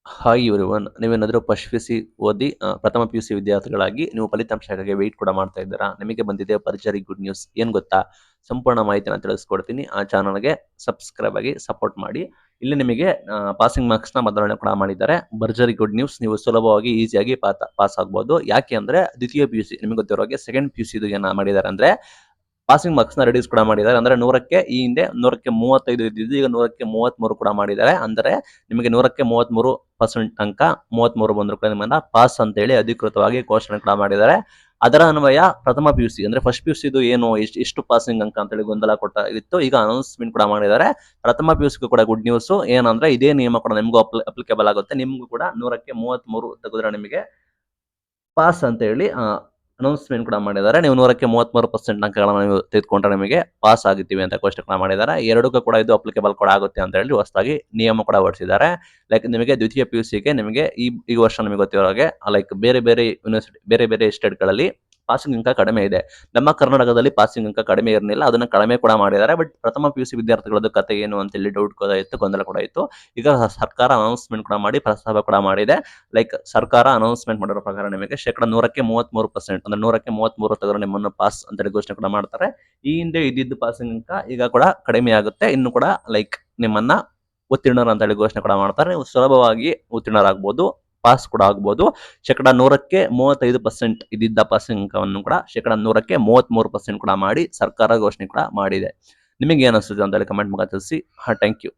Hi everyone, ನೀವೇನಾದರೂ first P U C ಓದಿ ಪ್ರಥಮ ಪಿ ಯು ಸಿ ವಿದ್ಯಾರ್ಥಿಗಳಾಗಿ ನೀವು ಫಲಿತಾಂಶಕ್ಕಾಗಿ ವೆಯ್ಟ್ ಕೂಡ ಮಾಡ್ತಾ ಇದ್ದೀರಾ? ನಿಮಗೆ ಬಂದಿದೆ ಭರ್ಜರಿ ಗುಡ್ ನ್ಯೂಸ್. ಏನು ಗೊತ್ತಾ? ಸಂಪೂರ್ಣ ಮಾಹಿತಿನ ತಿಳಿಸ್ಕೊಡ್ತೀನಿ. ಆ ಚಾನಲ್ಗೆ ಸಬ್ಸ್ಕ್ರೈಬ್ ಆಗಿ ಸಪೋರ್ಟ್ ಮಾಡಿ. ಇಲ್ಲಿ ನಿಮಗೆ ಪಾಸಿಂಗ್ ಮಾರ್ಕ್ಸ್ನ ಬದಲಾವಣೆ ಕೂಡ ಮಾಡಿದ್ದಾರೆ. ಭರ್ಜರಿ ಗುಡ್ ನ್ಯೂಸ್. ನೀವು ಸುಲಭವಾಗಿ ಈಸಿಯಾಗಿ ಪಾಸ್ ಆಗ್ಬೋದು. ಯಾಕೆ ಅಂದರೆ ದ್ವಿತೀಯ ಪಿ ಯು ಸಿ ನಿಮಗೆ ಗೊತ್ತಿರೋ ಹಾಗೆ ಸೆಕೆಂಡ್ ಪಿ ಯು ಸಿದು ಏನು ಮಾಡಿದ್ದಾರೆ ಅಂದರೆ ಪಾಸಿಂಗ್ ಮಾರ್ಕ್ಸ್ನ ರೆಡ್ಯೂಸ್ ಕೂಡ ಮಾಡಿದ್ದಾರೆ. ಅಂದರೆ 100ಕ್ಕೆ ಈ ಹಿಂದೆ 100ಕ್ಕೆ 35 ಇದ್ದಿದ್ದು ಈಗ 100ಕ್ಕೆ 33 ಕೂಡ ಮಾಡಿದ್ದಾರೆ. ಅಂದರೆ ನಿಮಗೆ 100ಕ್ಕೆ 33% ಅಂಕ 33 ಬಂದರೂ ಕೂಡ ನಿಮ್ಮನ್ನ ಪಾಸ್ ಅಂತ ಹೇಳಿ ಅಧಿಕೃತವಾಗಿ ಘೋಷಣೆ ಕೂಡ ಮಾಡಿದ್ದಾರೆ. ಅದರ ಅನ್ವಯ ಪ್ರಥಮ ಪಿ ಯು ಸಿ ಅಂದ್ರೆ ಫಸ್ಟ್ ಪಿ ಯು ಸಿದು ಏನು ಎಷ್ಟು ಪಾಸಿಂಗ್ ಅಂಕ ಅಂತ ಹೇಳಿ ಗೊಂದಲ ಇತ್ತು. ಈಗ ಅನೌನ್ಸ್ಮೆಂಟ್ ಕೂಡ ಮಾಡಿದ್ದಾರೆ. ಪ್ರಥಮ ಪಿ ಯು ಸಿಗೂ ಕೂಡ ಗುಡ್ ನ್ಯೂಸ್. ಏನಂದ್ರೆ ಇದೇ ನಿಯಮ ಕೂಡ ನಿಮಗೂ ಅಪ್ಲಿಕೇಬಲ್ ಆಗುತ್ತೆ. ನಿಮಗೂ ಕೂಡ 100ಕ್ಕೆ 33 ತೆಗೆದ್ರೆ ನಿಮಗೆ ಪಾಸ್ ಅಂತ ಹೇಳಿ ಅನೌನ್ಸ್ಮೆಂಟ್ ಕೂಡ ಮಾಡಿದ್ದಾರೆ. ನೀವು 100ಕ್ಕೆ 33% ಅಂಕಗಳನ್ನು ನೀವು ತೆಗೆದುಕೊಂಡ್ರೆ ನಿಮಗೆ ಪಾಸ್ ಆಗಿದ್ದೀವಿ ಅಂತ ಘೋಷಣೆ ಕೂಡ ಮಾಡಿದ್ದಾರೆ. ಎರಡಕ್ಕೂ ಕೂಡ ಇದು ಅಪ್ಲಿಕೇಬಲ್ ಕೂಡ ಆಗುತ್ತೆ ಅಂತ ಹೇಳಿ ಹೊಸದಾಗಿ ನಿಯಮ ಕೂಡ ಹೊರಡಿಸಿದ್ದಾರೆ. ಲೈಕ್ ನಿಮಗೆ ದ್ವಿತೀಯ ಪಿ ಯು ಸಿಗೆ ನಿಮಗೆ ಈ ವರ್ಷ ನಿಮಗೆ ಗೊತ್ತಿರೋ ಹಾಗೆ ಲೈಕ್ ಬೇರೆ ಬೇರೆ ಯೂನಿವರ್ಸಿಟಿ ಬೇರೆ ಬೇರೆ ಸ್ಟೇಟ್ಗಳಲ್ಲಿ ಪಾಸಿಂಗ್ ಅಂಕ ಕಡಿಮೆ ಇದೆ. ನಮ್ಮ ಕರ್ನಾಟಕದಲ್ಲಿ ಪಾಸಿಂಗ್ ಅಂಕ ಕಡಿಮೆ ಇರಲಿಲ್ಲ, ಅದನ್ನ ಕಡಿಮೆ ಕೂಡ ಮಾಡಿದ್ದಾರೆ. ಬಟ್ ಪ್ರಥಮ ಪಿ ಯು ಸಿ ವಿದ್ಯಾರ್ಥಿಗಳದ್ದು ಕತೆ ಏನು ಅಂತ ಹೇಳಿ ಡೌಟ್ ಕೂಡ ಇತ್ತು, ಗೊಂದಲ ಕೂಡ ಇತ್ತು. ಈಗ ಸರ್ಕಾರ ಅನೌನ್ಸ್ಮೆಂಟ್ ಕೂಡ ಮಾಡಿ ಪ್ರಸ್ತಾವ ಕೂಡ ಮಾಡಿದೆ. ಲೈಕ್ ಸರ್ಕಾರ ಅನೌನ್ಸ್ಮೆಂಟ್ ಮಾಡಿರೋ ಪ್ರಕಾರ ನಿಮಗೆ ಶೇಕಡ 100ಕ್ಕೆ 33% ಅಂದ್ರೆ 100ಕ್ಕೆ 33 ತೆಗೆದ್ರೆ ನಿಮ್ಮನ್ನು ಪಾಸ್ ಅಂತೇಳಿ ಘೋಷಣೆ ಕೂಡ ಮಾಡ್ತಾರೆ. ಈ ಹಿಂದೆ ಇದ್ದಿದ್ದು ಪಾಸಿಂಗ್ ಅಂಕ ಈಗ ಕೂಡ ಕಡಿಮೆ ಆಗುತ್ತೆ. ಇನ್ನು ಕೂಡ ಲೈಕ್ ನಿಮ್ಮನ್ನ ಉತ್ತೀರ್ಣರು ಅಂತ ಹೇಳಿ ಘೋಷಣೆ ಕೂಡ ಮಾಡ್ತಾರೆ. ನೀವು ಸುಲಭವಾಗಿ ಉತ್ತೀರ್ಣರಾಗಬಹುದು, ಪಾಸ್ ಕೂಡ ಆಗ್ಬೋದು. ಶೇಕಡ 100ಕ್ಕೆ 35% ಇದ್ದಿದ್ದ ಪಾಸಿಂಗ್ ಅಂಕವನ್ನು ಕೂಡ ಶೇಕಡ 100ಕ್ಕೆ 33% ಕೂಡ ಮಾಡಿ ಸರ್ಕಾರ ಘೋಷಣೆ ಕೂಡ ಮಾಡಿದೆ. ನಿಮಗೆ ಏನು ಅನಿಸುತ್ತೆ ಅಂತ ಹೇಳಿ ಕಮೆಂಟ್ ಮೂಲಕ ತಿಳಿಸಿ. Thank you.